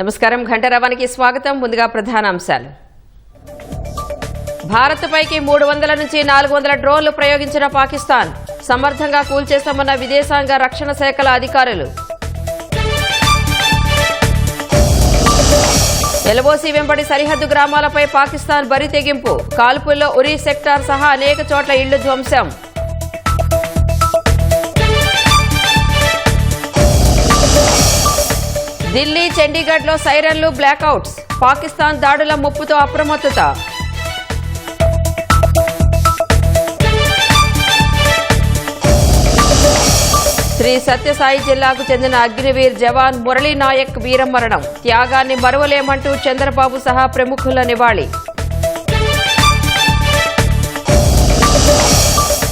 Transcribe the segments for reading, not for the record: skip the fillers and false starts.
నమస్కారం ఘంటారావానికి స్వాగతం. ముందుగా ప్రధానాంశాలు. భారత్పైకి 300 నుంచి 400 డ్రోన్లు ప్రయోగించిన పాకిస్తాన్ సమర్థంగా కూల్చేశామన్న విదేశాంగ రక్షణ శాఖల అధికారులు. ఎల్ఓసి వెంబడి సరిహద్దు గ్రామాలపై పాకిస్తాన్ బరి తెగింపు. కాల్పుల్లో ఉరీ సెక్టార్ సహా అనేక చోట్ల ఇళ్లు ధ్వంసం. ఢిల్లీ, చండీగఢ్లో సైరన్లు, బ్లాకౌట్స్. పాకిస్తాన్ దాడుల ముప్పుతో అప్రమత్తత. శ్రీ సత్యసాయి జిల్లాకు చెందిన అగ్నివీర్ జవాన్ మురళీ నాయక్ వీరమరణం. త్యాగాన్ని మరువలేమంటూ చంద్రబాబు సహా ప్రముఖుల నివాళి.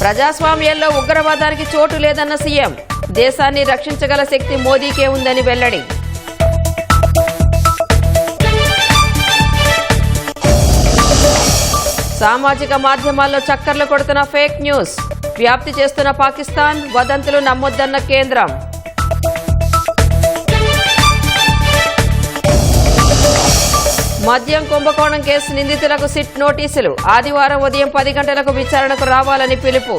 ప్రజాస్వామ్యంలో ఉగ్రవాదానికి చోటు లేదన్న సీఎం. దేశాన్ని రక్షించగల శక్తి మోదీకే ఉందని వెల్లడి. సామాజిక మాధ్యమాల్లో చక్కర్లు కొడుతున్న ఫేక్ న్యూస్. వ్యాప్తి చేస్తున్న పాకిస్తాన్. వదంతులు నమ్మొద్దన్న కేంద్రం. మద్యం కుంభకోణం కేసు నిందితులకు సిట్ నోటీసులు. ఆదివారం ఉదయం 10 గంటలకు విచారణకు రావాలని పిలుపు.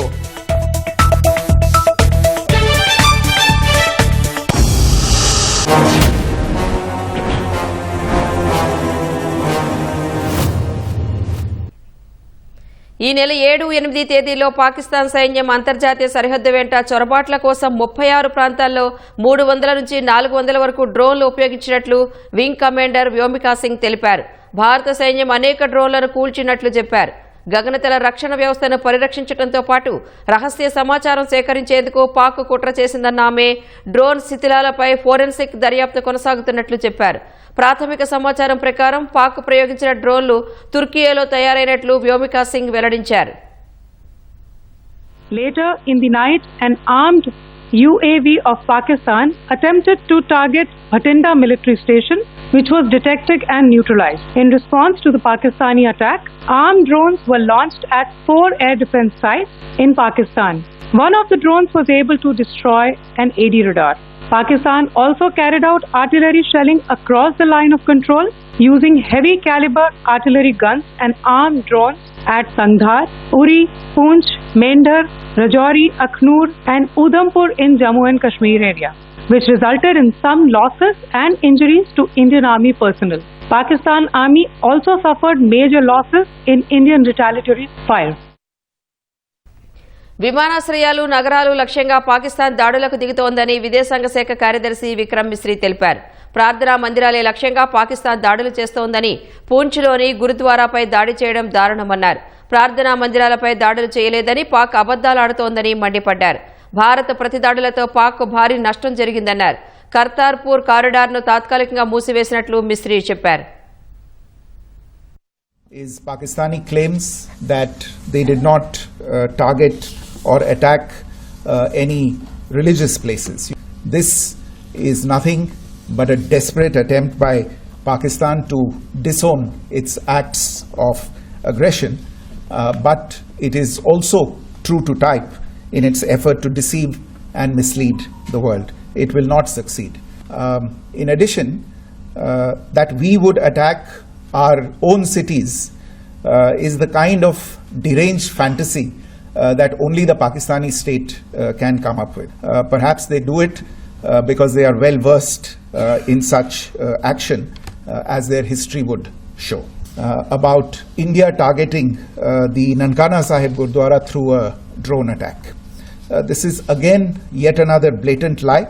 ఈ నెల 7, 8 తేదీల్లో పాకిస్తాన్ సైన్యం అంతర్జాతీయ సరిహద్దు వెంట చొరబాట్ల కోసం 36 ప్రాంతాల్లో 300 నుంచి 400 వరకు డ్రోన్లు ఉపయోగించినట్లు వింగ్ కమాండర్ వ్యోమికా సింగ్ తెలిపారు. భారత సైన్యం అనేక డ్రోన్లను కూల్చినట్లు చెప్పారు. గగనతల రక్షణ వ్యవస్థను పరిరక్షించడంతో పాటు రహస్య సమాచారం సేకరించేందుకు పాక్ కుట్ర చేసిందన్న ఆమె డ్రోన్ శిథిలాలపై ఫోరెన్సిక్ దర్యాప్తు కొనసాగుతున్నట్లు చెప్పారు. ప్రాథమిక సమాచారం ప్రకారం పాక్ ప్రయోగించిన డ్రోన్లు తుర్కియేలో తయారైనట్లు వ్యోమికా సింగ్ వెల్లడించారు. Later in the night, an armed UAV of Pakistan attempted to target Bhatinda military station, which was detected and neutralized. In response to the Pakistani attack, armed drones were launched at 4 air defense sites in Pakistan. One of the drones was able to destroy an AD radar. Pakistan also carried out artillery shelling across the line of control using heavy caliber artillery guns and armed drones at Sangdhar, Uri, Poonch, Mendhar, Rajouri, Akhnur and Udhampur in Jammu and Kashmir area, which resulted in some losses and injuries to Indian Army personnel. Pakistan Army also suffered major losses in Indian retaliatory fire. విమానాశ్రయాలు, నగరాలు లక్ష్యంగా పాకిస్తాన్ దాడులకు దిగుతోందని విదేశాంగ శాఖ కార్యదర్శి విక్రమ్ మిశ్రీ తెలిపారు. ప్రార్థనా మందిరాలే లక్ష్యంగా పాకిస్తాన్ దాడులు చేస్తోందని, పూంచ్లోని గురుద్వారాపై దాడి చేయడం దారుణమన్నారు. ప్రార్థనా మందిరాలపై దాడులు చేయలేదని, పాక్ అబద్దాలాడుతోందని మండిపడ్డారు. భారత ప్రతిదాడులతో పాక్ భారీ నష్టం జరిగిందన్నారు. కర్తార్పూర్ కారిడార్ను తాత్కాలికంగా మూసివేసినట్లు మిశ్రీ చెప్పారు. Is Pakistani claims that they did not target or attack any religious places. This is nothing but a desperate attempt by Pakistan to disown its acts of aggression, but it is also true to type in its effort to deceive and mislead the world. It will not succeed. In addition, that we would attack our own cities is the kind of deranged fantasy that only the Pakistani state can come up with. Perhaps they do it because they are well versed in such action as their history would show. About India targeting the Nankana Sahib Gurdwara through a drone attack. This is again yet another blatant lie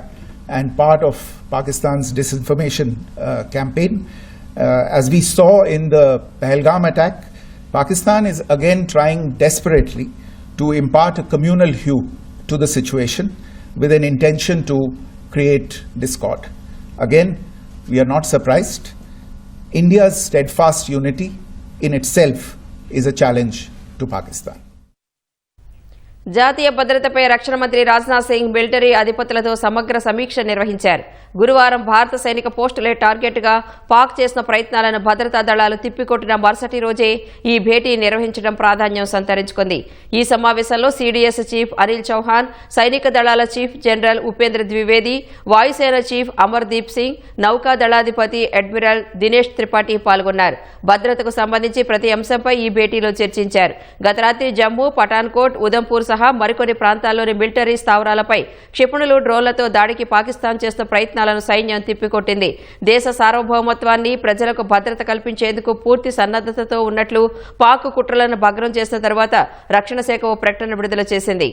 and part of Pakistan's disinformation campaign. As we saw in the Pahalgam attack, Pakistan is again trying desperately to impart a communal hue to the situation with an intention to create discord. Again, we are not surprised. India's steadfast unity in itself is a challenge to Pakistan. జాతీయ భద్రతపై రక్షణ మంత్రి Rajnath Singh military అధిపతులతో సమగ్ర సమీక్ష నిర్వహించారు. గురువారం భారత సైనిక పోస్టులే టార్గెట్గా పాక్ చేసిన ప్రయత్నాలను భద్రతా దళాలు తిప్పికొట్టిన మరుసటి రోజే ఈ భేటీ నిర్వహించడం ప్రాధాన్యం సంతరించుకుంది. ఈ సమావేశంలో సిడిఎస్ చీఫ్ అనిల్ చౌహాన్, సైనిక దళాల చీఫ్ జనరల్ ఉపేంద్ర ద్వివేది, వాయుసేన చీఫ్ అమర్దీప్ సింగ్, నౌకా దళాధిపతి అడ్మిరల్ దినేష్ త్రిపాఠి పాల్గొన్నారు. భద్రతకు సంబంధించి ప్రతి అంశంపై ఈ భేటీలో చర్చించారు. గత రాత్రి జమ్మూ, పఠాన్కోట్, ఉదంపూర్ సహా మరికొన్ని ప్రాంతాల్లోని మిలిటరీ స్థావరాలపై క్షిపణులు, డ్రోన్లతో దాడికి పాకిస్తాన్ చేస్తున్న ప్రయత్నాలను సైన్యం తిప్పికొట్టింది. దేశ సార్వభౌమత్వాన్ని, ప్రజలకు భద్రత కల్పించేందుకు పూర్తి సన్నద్ధతతో ఉన్నట్లు పాక్ కుట్రలను భగ్నం చేసిన తర్వాత రక్షణ శాఖ ఓ ప్రకటన విడుదల చేసింది.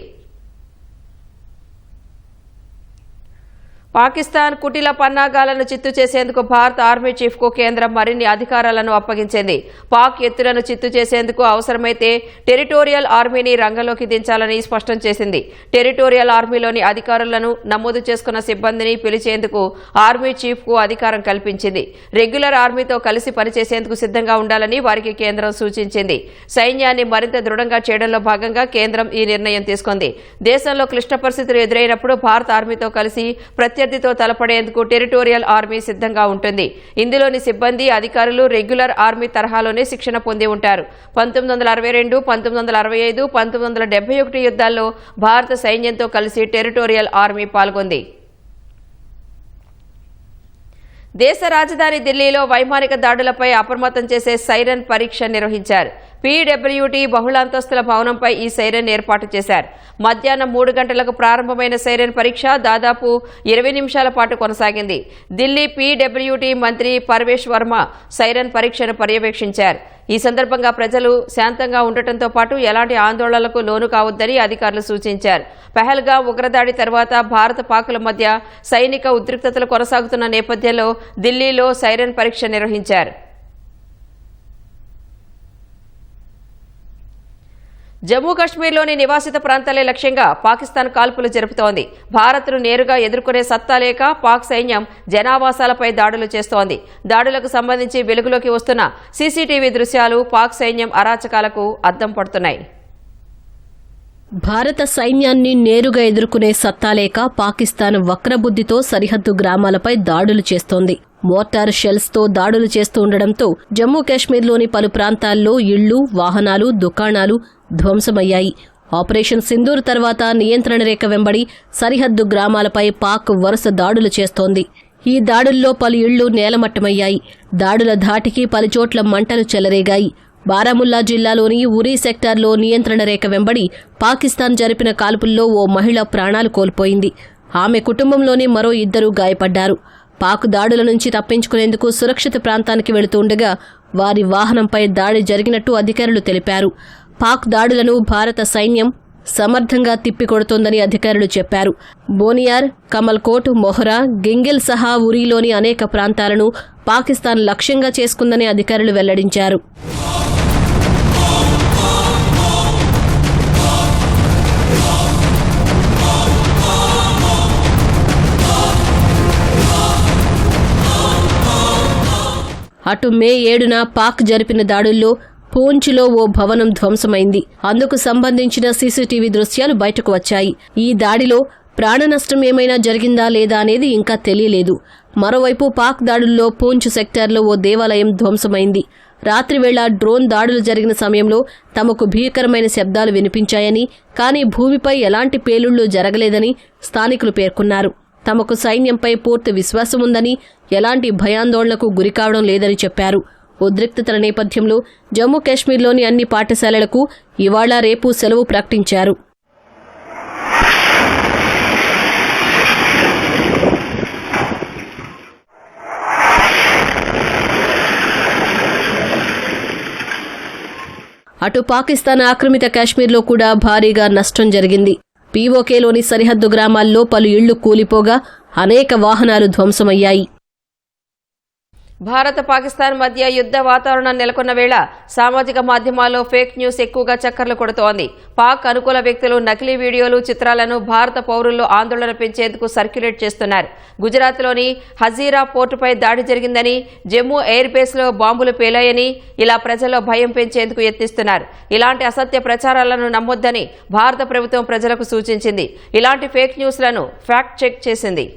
పాకిస్తాన్ కుటిల పన్నాగాలను చిత్తు చేసేందుకు భారత ఆర్మీ చీఫ్కు కేంద్రం మరిన్ని అధికారాలను అప్పగించింది. పాక్ ఎత్తులను చిత్తు చేసేందుకు అవసరమైతే టెరిటోరియల్ ఆర్మీని రంగంలోకి దించాలని స్పష్టం చేసింది. టెరిటోరియల్ ఆర్మీలోని అధికారులను, నమోదు చేసుకున్న సిబ్బందిని పిలిచేందుకు ఆర్మీ చీఫ్కు అధికారం కల్పించింది. రెగ్యులర్ ఆర్మీతో కలిసి పనిచేసేందుకు సిద్ధంగా ఉండాలని వారికి కేంద్రం సూచించింది. సైన్యాన్ని మరింత దృఢంగా చేయడంలో భాగంగా కేంద్రం ఈ నిర్ణయం తీసుకుంది. దేశంలో క్లిష్ట పరిస్థితులు ఎదురైనప్పుడు భారత ఆర్మీతో కలిసి ప్రత్యర్థితో తలపడేందుకు టెరిటోరియల్ ఆర్మీ సిద్ధంగా ఉంటుంది. ఇందులోని సిబ్బంది, అధికారులు రెగ్యులర్ ఆర్మీ తరహాలోనే శిక్షణ పొంది ఉంటారు. 1962, 1965, 1971 యుద్ధాల్లో భారత సైన్యంతో కలిసి టెరిటోరియల్ ఆర్మీ పాల్గొంది. దేశ రాజధాని ఢిల్లీలో వైమానిక దాడులపై అప్రమత్తం చేసే సైరన్ పరీక్ష నిర్వహించారు. పీడబ్ల్యూటీ బహుళాంతస్తుల భవనంపై ఈ సైరన్ ఏర్పాటు చేశారు. మధ్యాహ్నం 3 గంటలకు ప్రారంభమైన సైరన్ పరీక్ష దాదాపు 20 నిమిషాల పాటు కొనసాగింది. ఢిల్లీ పీడబ్ల్యూటీ మంత్రి పర్వేష్ వర్మ సైరన్ పరీక్షను పర్యవేక్షించారు. ఈ సందర్భంగా ప్రజలు శాంతంగా ఉండటంతో పాటు ఎలాంటి ఆందోళనలకు లోను కావద్దని అధికారులు సూచించారు. పహల్గాం ఉగ్రదాడి తర్వాత భారత పాకుల మధ్య సైనిక ఉద్రిక్తతలు కొనసాగుతున్న నేపథ్యంలో ఢిల్లీలో సైరన్ పరీక్ష నిర్వహించారు. జమ్మూ కశ్మీర్లోని నివాసిత ప్రాంతాలే లక్ష్యంగా పాకిస్తాన్ కాల్పులు జరుపుతోంది. భారత్ను నేరుగా ఎదుర్కొనే సత్తా లేక పాక్ సైన్యం జనావాసాలపై దాడులు చేస్తోంది. దాడులకు సంబంధించి వెలుగులోకి వస్తున్న సీసీటీవీ దృశ్యాలు పాక్ సైన్యం అరాచకాలకు అద్దం పడుతున్నాయి. భారత సైన్యాన్ని నేరుగా ఎదుర్కొనే సత్తా లేక పాకిస్తాన్ వక్రబుద్ధితో సరిహద్దు గ్రామాలపై దాడులు చేస్తోంది. మోర్టార్ షెల్స్తో దాడులు చేస్తూ ఉండడంతో జమ్మూ కాశ్మీర్లోని పలు ప్రాంతాల్లో ఇళ్లు, వాహనాలు, దుకాణాలు ధ్వంసమయ్యాయి. ఆపరేషన్ సింధూర్ తర్వాత నియంత్రణ రేఖ వెంబడి సరిహద్దు గ్రామాలపై పాక్ వరుస దాడులు చేస్తోంది. ఈ దాడుల్లో పలు ఇళ్లు నేలమట్టమయ్యాయి. దాడుల ధాటికి పలుచోట్ల మంటలు చెలరేగాయి. బారాముల్లా జిల్లాలోని ఉరీ సెక్టార్లో నియంత్రణ రేఖ వెంబడి పాకిస్తాన్ జరిపిన కాల్పుల్లో ఓ మహిళ ప్రాణాలు కోల్పోయింది. ఆమె కుటుంబంలోని మరో 2 గాయపడ్డారు. పాక్ దాడుల నుంచి తప్పించుకునేందుకు సురక్షిత ప్రాంతానికి వెళుతుండగా వారి వాహనంపై దాడి జరిగినట్టు అధికారులు తెలిపారు. పాక్ దాడులను భారత సైన్యం సమర్థంగా తిప్పికొడుతోందని అధికారులు చెప్పారు. బోనియార్, కమల్కోట్, మొహరా, గింగిల్ సహా ఉరీలోని అనేక ప్రాంతాలను పాకిస్తాన్ లక్ష్యంగా చేసుకుందని అధికారులు వెల్లడించారు. అటు మే 7న పాక్ జరిపిన దాడుల్లో పూంచ్లో ఓ భవనం ధ్వంసమైంది. అందుకు సంబంధించిన సీసీటీవీ దృశ్యాలు బయటకు వచ్చాయి. ఈ దాడిలో ప్రాణనష్టం ఏమైనా జరిగిందా లేదా అనేది ఇంకా తెలియలేదు. మరోవైపు పాక్ దాడుల్లో పూంచ్ సెక్టార్లో ఓ దేవాలయం ధ్వంసమైంది. రాత్రివేళ డ్రోన్ దాడులు జరిగిన సమయంలో తమకు భీకరమైన శబ్దాలు వినిపించాయని, కానీ భూమిపై ఎలాంటి పేలుళ్లు జరగలేదని స్థానికులు పేర్కొన్నారు. తమకు సైన్యంపై పూర్తి విశ్వాసం ఉందని, ఎలాంటి భయాందోళనకు గురికావడం లేదని చెప్పారు. ఉద్రిక్తతల నేపథ్యంలో జమ్మూ కాశ్మీర్లోని అన్ని పాఠశాలలకు ఇవాళ రేపు సెలవు ప్రకటించారు. అటు పాకిస్తాన్ ఆక్రమిత కాశ్మీర్లో కూడా భారీగా నష్టం జరిగింది. పీఓకేలోని సరిహద్దు గ్రామాల్లో పలు ఇళ్లు కూలిపోగా అనేక వాహనాలు ధ్వంసమయ్యాయి. భారత పాకిస్తాన్ మధ్య యుద్ధ వాతావరణం నెలకొన్న వేళ సామాజిక మాధ్యమాల్లో ఫేక్ న్యూస్ ఎక్కువగా చక్కర్లు కొడుతోంది. పాక్ అనుకూల వ్యక్తులు నకిలీ వీడియోలు, చిత్రాలను భారత పౌరుల్లో ఆందోళన పెంచేందుకు సర్క్యులేట్ చేస్తున్నారు. గుజరాత్లోని హజీరా పోర్టుపై దాడి జరిగిందని, జమ్మూ ఎయిర్ బేస్లో బాంబులు పేలాయని ఇలా ప్రజల్లో భయం పెంచేందుకు యత్నిస్తున్నారు. ఇలాంటి అసత్య ప్రచారాలను నమ్మొద్దని భారత ప్రభుత్వం ప్రజలకు సూచించింది. ఇలాంటి ఫేక్ న్యూస్లను ఫ్యాక్ట్ చెక్ చేసింది.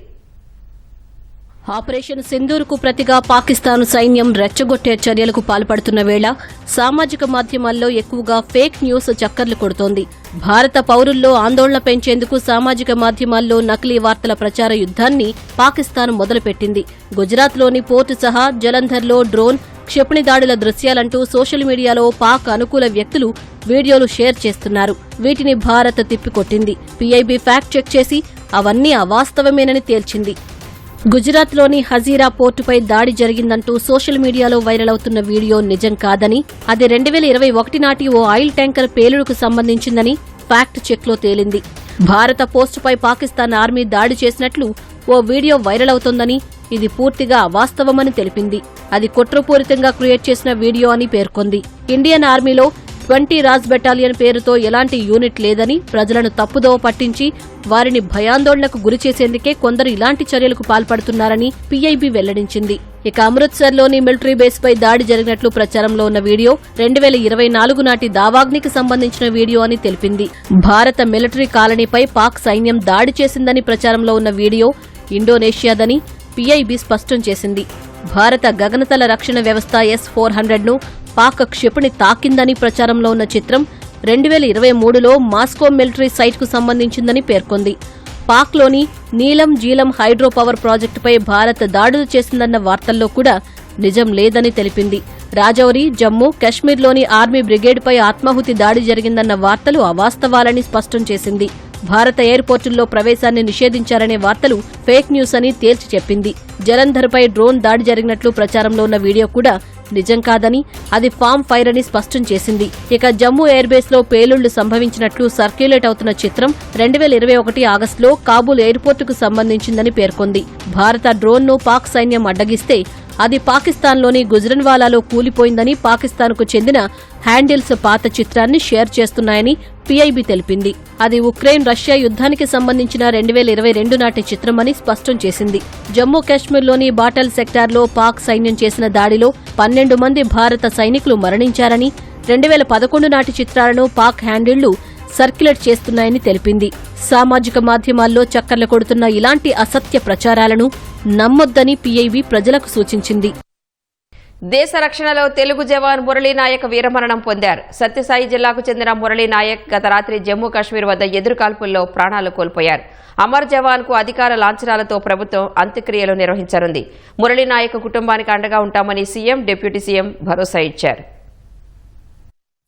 ఆపరేషన్ సింధూర్కు ప్రతిగా పాకిస్తాన్ సైన్యం రెచ్చగొట్టే చర్యలకు పాల్పడుతున్న వేళ సామాజిక మాధ్యమాల్లో ఎక్కువగా ఫేక్ న్యూస్ చక్కర్లు కొడుతోంది. భారత పౌరుల్లో ఆందోళన పెంచేందుకు సామాజిక మాధ్యమాల్లో నకిలీ వార్తల ప్రచార యుద్ధాన్ని పాకిస్తాన్ మొదలుపెట్టింది. గుజరాత్లోని పోర్టు సహా జలంధర్లో డ్రోన్, క్షిపణి దాడుల దృశ్యాలంటూ సోషల్ మీడియాలో పాక్ అనుకూల వ్యక్తులు వీడియోలు షేర్ చేస్తున్నారు. వీటిని భారత్ తిప్పికొట్టింది. పీఐబీ ఫ్యాక్ట్ చెక్ చేసి అవన్నీ అవాస్తవమేనని తేల్చింది. గుజరాత్లోని హజీరా పోర్టుపై దాడి జరిగిందంటూ సోషల్ మీడియాలో వైరల్ అవుతున్న వీడియో నిజం కాదని, అది 2021 నాటి ఓ ఆయిల్ ట్యాంకర్ పేలుడుకు సంబంధించిందని ఫ్యాక్ట్ చెక్లో తేలింది. భారత పోస్టుపై పాకిస్తాన్ ఆర్మీ దాడి చేసినట్లు ఓ వీడియో వైరల్ అవుతోందని, ఇది పూర్తిగా అవాస్తవమని తెలిపింది. అది కుట్రపూరితంగా క్రియేట్ చేసిన వీడియో అని పేర్కొంది. ఇండియన్ ఆర్మీలో 20 రాజ్ బెటాలియన్ పేరుతో ఎలాంటి యూనిట్ లేదని, ప్రజలను తప్పుదోవ పట్టించి వారిని భయాందోళనకు గురిచేసేందుకే కొందరు ఇలాంటి చర్యలకు పాల్పడుతున్నారని పీఐబీ వెల్లడించింది. ఇక అమృత్సర్లోని మిలిటరీ బేస్పై దాడి జరిగినట్లు ప్రచారంలో ఉన్న వీడియో 2024 నాటి దావాగ్నికి సంబంధించిన వీడియో అని తెలిపింది. భారత మిలిటరీ కాలనీపై పాక్ సైన్యం దాడి చేసిందని ప్రచారంలో ఉన్న వీడియో ఇండోనేషియాదని పీఐబీ స్పష్టం చేసింది. భారత గగనతల రక్షణ వ్యవస్థ S-400ను పాక్ క్షిపణి తాకిందని ప్రచారంలో ఉన్న చిత్రం 2023లో మాస్కో మిలిటరీ సైట్కు సంబంధించిందని పేర్కొంది. పాక్లోని నీలం జీలం హైడ్రో పవర్ ప్రాజెక్టుపై భారత్ దాడులు చేసిందన్న వార్తల్లో కూడా నిజం లేదని తెలిపింది. రాజౌరి, జమ్మూ, కశ్మీర్లోని ఆర్మీ బ్రిగేడ్పై ఆత్మాహుతి దాడి జరిగిందన్న వార్తలు అవాస్తవాలని స్పష్టం చేసింది. భారత ఎయిర్పోర్టుల్లో ప్రవేశాన్ని నిషేధించారనే వార్తలు ఫేక్ న్యూస్ అని తేల్చి చెప్పింది. జలంధర్పై డ్రోన్ దాడి జరిగినట్లు ప్రచారంలో ఉన్న వీడియో కూడా నిజం కాదని, అది ఫామ్ ఫైర్ అని స్పష్టం చేసింది. ఇక జమ్మూ ఎయిర్బేస్లో పేలుళ్లు సంభవించినట్లు సర్క్యులేట్ అవుతున్న చిత్రం 2021 ఆగస్టులో కాబూల్ ఎయిర్పోర్టుకు సంబంధించిందని పేర్కొంది. భారత డ్రోన్ను పాక్ సైన్యం అడ్డగిస్తే అది పాకిస్తాన్లోని గుజ్రన్వాలాలో కూలిపోయిందని పాకిస్తాన్కు చెందిన హ్యాండిల్స్ పాత చిత్రాన్ని షేర్ చేస్తున్నాయని పీఐబీ తెలిపింది. అది ఉక్రెయిన్ రష్యా యుద్ధానికి సంబంధించిన 2022 నాటి చిత్రమని స్పష్టం చేసింది. జమ్మూ కాశ్మీర్లోని బాటల్ సెక్టార్లో పాక్ సైన్యం చేసిన దాడిలో 12 మంది భారత సైనికులు మరణించారని, 2011 నాటి చిత్రాలను పాక్ హ్యాండిళ్లు సర్క్యులేట్ చేస్తున్నాయని తెలిపింది. సామాజిక మాధ్యమాల్లో చక్కర్లు కొడుతున్న ఇలాంటి అసత్య ప్రచారాలను నమ్మొద్దని పీఐబీ ప్రజలకు సూచించింది. దేశ రక్షణలో తెలుగు జవాన్ మురళీనాయక్ వీరమరణం పొందారు. సత్యసాయి జిల్లాకు చెందిన మురళీనాయక్ గత రాత్రి జమ్మూ కాశ్మీర్ వద్ద ఎదురుకాల్పుల్లో ప్రాణాలు కోల్పోయారు. అమర్ జవాన్ కు అధికార లాంఛనాలతో ప్రభుత్వం అంత్యక్రియలు నిర్వహించనుంది. మురళీనాయక్ కుటుంబానికి అండగా ఉంటామని సీఎం, డిప్యూటీ సీఎం భరోసా ఇచ్చారు.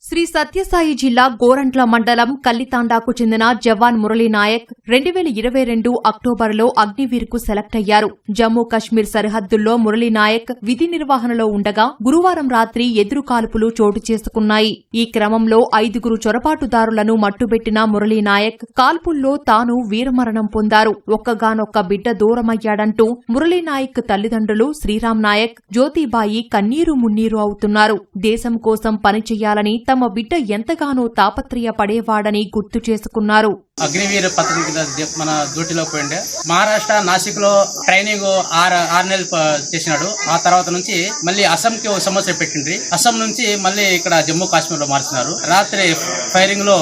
శ్రీ సత్యసాయి జిల్లా గోరంట్ల మండలం కల్లితాండాకు చెందిన జవాన్ మురళీనాయక్ 2022 అక్టోబర్లో అగ్నివీర్కు సెలెక్ట్ అయ్యారు. జమ్మూ కశ్మీర్ సరిహద్దుల్లో మురళీనాయక్ విధి నిర్వహణలో ఉండగా గురువారం రాత్రి ఎదురుకాల్పులు చోటు చేసుకున్నాయి. ఈ క్రమంలో 5 చొరబాటుదారులను మట్టుబెట్టిన మురళీనాయక్ కాల్పుల్లో తాను వీరమరణం పొందారు. ఒక్కగానొక్క బిడ్డ దూరమయ్యాడంటూ మురళీనాయక్ తల్లిదండ్రులు శ్రీరామ్ నాయక్, జ్యోతిబాయి కన్నీరు మున్నీరు అవుతున్నారు. దేశం కోసం పనిచేయాలని తమ బిడ్డ ఎంతగానో తాపత్రయపడేవాడని గుర్తు చేసుకున్నారు. అగ్నివీర్ పత్రిక మన డ్యూటీలో పోయిండే మహారాష్ట్ర నాసిక్ లో ట్రైనింగ్ 6 నెలలు చేసినాడు. ఆ తర్వాత నుంచి మళ్ళీ అస్సాంకి ఒక సంవత్సరం పెట్టిండ్రి. అస్సాం నుంచి మళ్ళీ ఇక్కడ జమ్మూ కాశ్మీర్ లో మార్చినారు. రాత్రి ఫైరింగ్ లో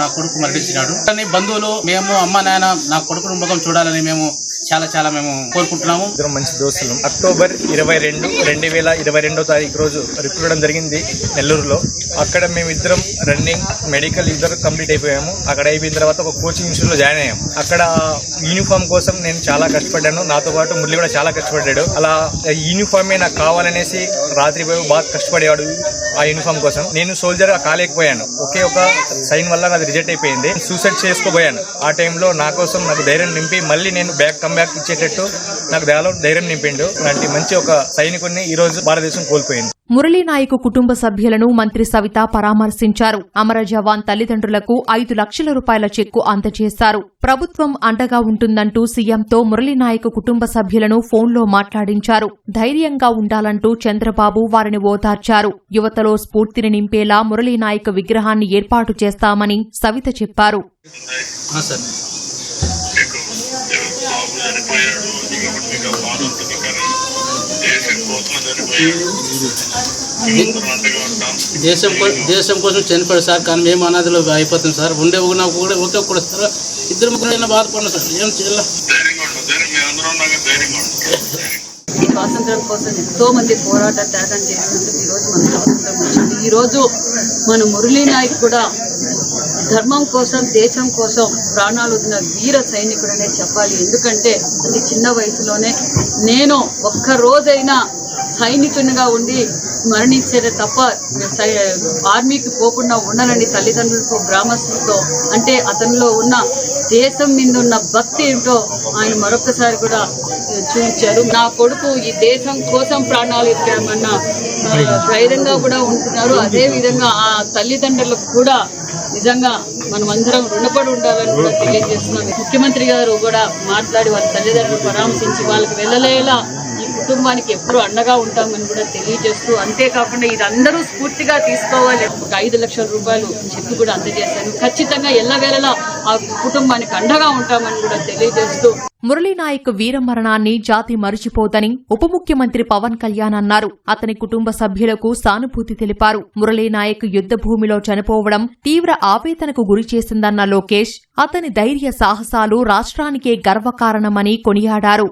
నా కొడుకు మరణించినాడు. బంధువులు, మేము, అమ్మ, నాయన నా కొడుకును ముఖం చూడాలని మేము చాలా మేము కోరుకుంటున్నాము. ఇద్దరం మంచి దోస్తులు. అక్టోబర్ 22, 2022 తారీఖు రోజు రిక్రూట్ అవడం జరిగింది నెల్లూరులో. అక్కడ మేమిద్దరం రన్నింగ్, మెడికల్ ఇద్దరు కంప్లీట్ అయిపోయాము. అక్కడ అయిపోయిన తర్వాత ఒక కోచింగ్ ఇన్స్టిట్యూట్ లో జాయిన్ అయ్యాము. అక్కడ యూనిఫామ్ కోసం నేను చాలా కష్టపడ్డాను. నాతో పాటు మురళి కూడా చాలా కష్టపడ్డాడు. అలా యూనిఫామే నాకు కావాలనేసి రాత్రి పోయి బాగా కష్టపడేవాడు ఆ యూనిఫామ్ కోసం. నేను సోల్జర్ కాలేకపోయాను. ఒకే ఒక సైన్ వల్ల అది రిజెక్ట్ అయిపోయింది. సూసైడ్ చేసుకోబోయాను. ఆ టైంలో నా కోసం నాకు ధైర్యం నింపి మళ్ళీ నేను కమ్బ్యాక్ ఇచ్చేటట్టు నాకు ధైర్యం నింపిండు. అలాంటి మంచి ఒక సైనికుడిని ఈ రోజు భారతదేశం కోల్పోయింది. మురళీనాయక్ కుటుంబ సభ్యులను మంత్రి సవిత పరామర్శించారు. అమర జవాన్ తల్లిదండ్రులకు 5 లక్షల రూపాయల చెక్కు అందజేశారు. ప్రభుత్వం అండగా ఉంటుందంటూ సీఎంతో మురళీనాయక్ కుటుంబ సభ్యులను ఫోన్లో మాట్లాడించారు. ధైర్యంగా ఉండాలంటూ చంద్రబాబు వారిని ఓదార్చారు. యువతలో స్ఫూర్తిని నింపేలా మురళీనాయక్ విగ్రహాన్ని ఏర్పాటు చేస్తామని సవిత చెప్పారు. దేశం కోసం చనిపోయాడు సార్. కానీ మేము అనాథలు అయిపోతాం సార్. ఉండే కూడా ఒకే సార్. 2 ముగ్గురు బాధపడిన సార్. ఏం చేయాలి? ఈ స్వాతంత్రం కోసం ఎంతో మంది పోరాట త్యాగం చేసినందుకు ఈరోజు మన స్వాతంత్రం వచ్చింది. ఈరోజు మన మురళీ నాయక్ కూడా ధర్మం కోసం, దేశం కోసం ప్రాణాలు వదిలిన వీర సైనికుడనే చెప్పాలి. ఎందుకంటే అతి చిన్న వయసులోనే నేను ఒక్క రోజైనా సైనికునిగా ఉండి మరణించేదే తప్ప ఆర్మీకి పోకుండా ఉండనని తల్లిదండ్రులతో, గ్రామస్తులతో, అంటే అతనిలో ఉన్న దేశం మీద ఉన్న భక్తి ఏంటో ఆయన మరొకసారి కూడా చూపించారు. నా కొడుకు ఈ దేశం కోసం ప్రాణాలు ఇచ్చామన్న ధైర్యంగా కూడా ఉంటున్నారు. అదే విధంగా ఆ తల్లిదండ్రులకు కూడా నిజంగా మనమందరం రుణపడి ఉండాలని కూడా తెలియజేస్తున్నాం. ముఖ్యమంత్రి గారు కూడా మాట్లాడి వాళ్ళ తల్లిదండ్రులు పరామర్శించి వాళ్ళకి వెళ్ళలేలా ఈ కుటుంబానికి ఎప్పుడు అండగా ఉంటామని కూడా తెలియజేస్తూ, అంతేకాకుండా ఇది అందరూ స్ఫూర్తిగా తీసుకోవాలి. ఒక 5 లక్షల రూపాయలు చెక్కు కూడా అందజేశాను. ఖచ్చితంగా ఎల్లవేళలా ఆ కుటుంబానికి అండగా ఉంటామని కూడా తెలియజేస్తూ, మురళీనాయక్ వీరమరణాన్ని జాతి మరిచిపోదని ఉప ముఖ్యమంత్రి పవన్ కళ్యాణ్ అన్నారు. అతని కుటుంబ సభ్యులకు సానుభూతి తెలిపారు. మురళీనాయక్ యుద్ధ భూమిలో చనిపోవడం తీవ్ర ఆవేదనకు గురిచేసిందన్న లోకేష్ అతని ధైర్య సాహసాలు రాష్ట్రానికే గర్వకారణమని కొనియాడారు.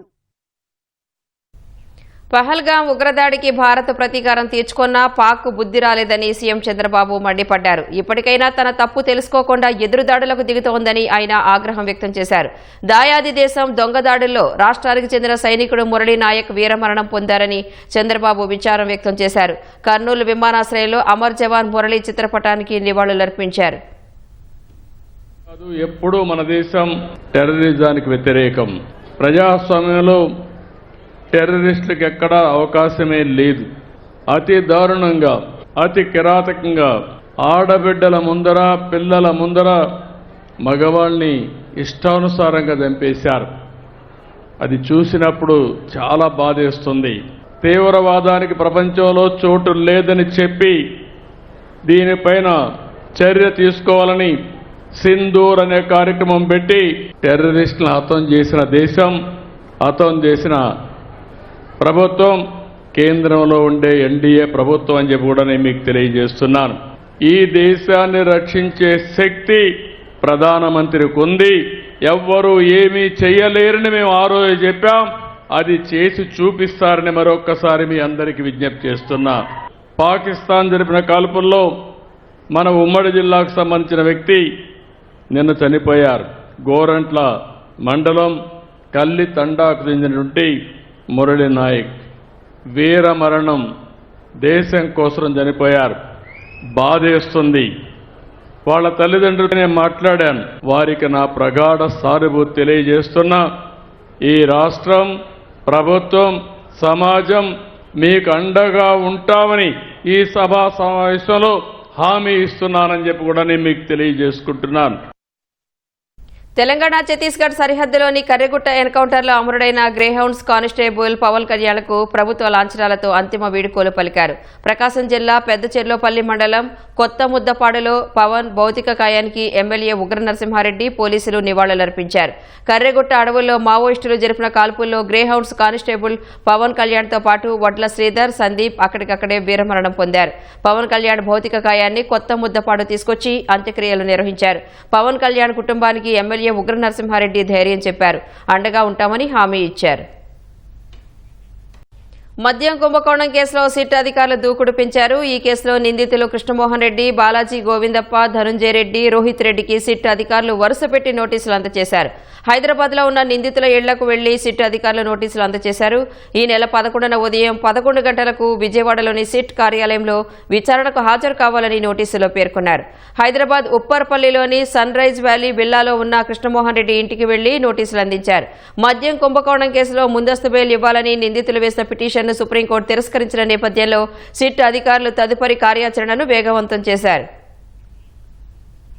పహల్గాం ఉగ్రదాడికి భారత్ ప్రతీకారం తీర్చుకున్నా పాక్ బుద్ధి రాలేదని సీఎం చంద్రబాబు మండిపడ్డారు. ఇప్పటికైనా తన తప్పు తెలుసుకోకుండా ఎదురుదాడులకు దిగుతోందని ఆయన ఆగ్రహం వ్యక్తం చేశారు. దాయాది దేశం దొంగదాడుల్లో రాష్ట్రానికి చెందిన సైనికుడు మురళీ నాయక్ వీరమరణం పొందారని చంద్రబాబు విచారం వ్యక్తం చేశారు. కర్నూలు విమానాశ్రయంలో అమర్ జవాన్ మురళీ చిత్రపటానికి నివాళులర్పించారు. ఎప్పుడూ మన దేశం టెర్రరిజానికి వ్యతిరేకం. ప్రజాస్వామ్యంలో టెర్రరిస్టులకు ఎక్కడా అవకాశమే లేదు. అతి దారుణంగా, అతి కిరాతకంగా ఆడబిడ్డల ముందర, పిల్లల ముందర మగవాళ్ళని ఇష్టానుసారంగా చంపేశారు. అది చూసినప్పుడు చాలా బాధేస్తుంది. తీవ్రవాదానికి ప్రపంచంలో చోటు లేదని చెప్పి దీనిపైన చర్య తీసుకోవాలని సింధూర్ అనే కార్యక్రమం పెట్టి టెర్రరిస్టులను హతం చేసిన దేశం, హతం చేసిన ప్రభుత్వం కేంద్రంలో ఉండే ఎన్డీఏ ప్రభుత్వం అని చెప్పి కూడా నేను మీకు తెలియజేస్తున్నాను. ఈ దేశాన్ని రక్షించే శక్తి ప్రధానమంత్రికి ఉంది. ఎవ్వరూ ఏమీ చెయ్యలేరని మేము ఆ రోజు చెప్పాం. అది చేసి చూపిస్తారని మరొక్కసారి మీ అందరికీ విజ్ఞప్తి చేస్తున్నా. పాకిస్తాన్ జరిపిన కాల్పుల్లో మన ఉమ్మడి జిల్లాకు సంబంధించిన వ్యక్తి నిన్న చనిపోయారు. గోరంట్ల మండలం కల్లి తండాకు చెందినటువంటి మురళీ నాయక్ వీర మరణం, దేశం కోసం చనిపోయారు. బాధేస్తుంది. వాళ్ళ తల్లిదండ్రులతో నేను మాట్లాడాను. వారికి నా ప్రగాఢ సానుభూతి తెలియజేస్తున్నా. ఈ రాష్ట్రం, ప్రభుత్వం, సమాజం మీకు అండగా ఉంటామని ఈ సభా సమావేశంలో హామీ ఇస్తున్నానని చెప్పి కూడా నేను మీకు తెలియజేసుకుంటున్నాను. తెలంగాణ ఛత్తీస్గఢ్ సరిహద్దులోని కర్రెగుట్ట ఎన్కౌంటర్లో అమరుడైన గ్రేహౌండ్స్ కానిస్టేబుల్ పవన్ కళ్యాణ్కు ప్రభుత్వ లాంఛనాలతో అంతిమ వీడ్కోలు పలికారు. ప్రకాశం జిల్లా పెద్దచెర్లోపల్లి మండలం కొత్త ముద్దపాడులో పవన్ భౌతిక కాయానికి ఎమ్మెల్యే ఉగ్ర నరసింహారెడ్డి పోలీసులు నివాళులర్పించారు. కర్రెగుట్ట అడవుల్లో మావోయిస్టులు జరిపిన కాల్పుల్లో గ్రేహౌండ్స్ కానిస్టేబుల్ పవన్ కళ్యాణ్తో పాటు వడ్ల శ్రీధర్, సందీప్ అక్కడికక్కడే వీరమరణం పొందారు. పవన్ కళ్యాణ్ భౌతిక కాయాన్ని కొత్త ముద్దపాడు తీసుకొచ్చి అంత్యక్రియలు నిర్వహించారు. పవన్ కళ్యాణ్ కుటుంబానికి ఎమ్మెల్యే ఉగ్ర నరసింహారెడ్డి ధైర్యం చెప్పారు. అండగా ఉంటామని హామీ ఇచ్చారు. మద్యం కుంభకోణం కేసులో సిట్ అధికారులు దూకుడు పెంచారు. ఈ కేసులో నిందితులు కృష్ణమోహన్ రెడ్డి, బాలాజీ గోవిందప్ప, ధనుంజయ రెడ్డి, రోహిత్ రెడ్డికి సిట్ అధికారులు వరుసపెట్టి నోటీసులు అందజేశారు. హైదరాబాద్లో ఉన్న నిందితుల ఇళ్లకు వెళ్లి సిట్ అధికారులు నోటీసులు అందజేశారు. ఈ నెల 11న ఉదయం 11 గంటలకు విజయవాడలోని సిట్ కార్యాలయంలో విచారణకు హాజరు కావాలని నోటీసులో పేర్కొన్నారు. హైదరాబాద్ ఉప్పర్పల్లిలోని సన్ రైజ్ వ్యాలీ విల్లాలో ఉన్న కృష్ణమోహన్ రెడ్డి ఇంటికి వెళ్లి నోటీసులు అందించారు. మద్యం కుంభకోణం కేసులో ముందస్తు బెయిల్ ఇవ్వాలని నిందితులు వేసిన పిటిషన్ను సుప్రీంకోర్టు తిరస్కరించిన నేపథ్యంలో సిట్ అధికారులు తదుపరి కార్యాచరణను వేగవంతం చేశారు.